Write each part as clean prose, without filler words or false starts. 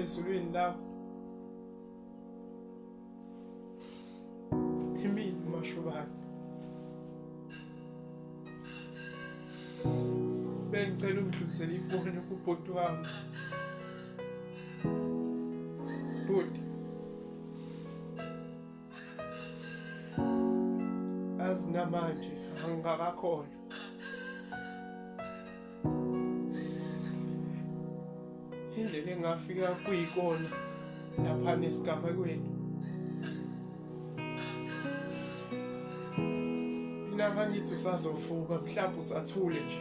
ezulwini lapho imini Mashobane bengicela ungidlulisele ifoni kubhuti wami. Bhuti, azi namanje angikakakholwa indlela engafika kuyikona lapha nesigamekweni. Mina ngangithi usazovuka mhlawumbe usathule nje.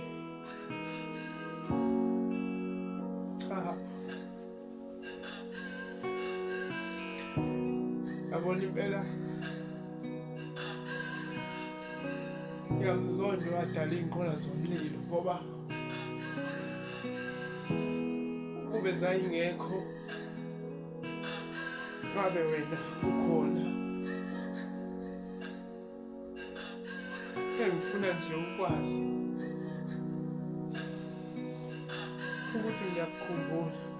Cha, yabona impela ngiyamzonda wadala iy'nqola zomlilo ngoba ukube zayingekho ngabe wena ukhona. Ngifuna nje ukwazi ukuthi ngiyakukhumbula.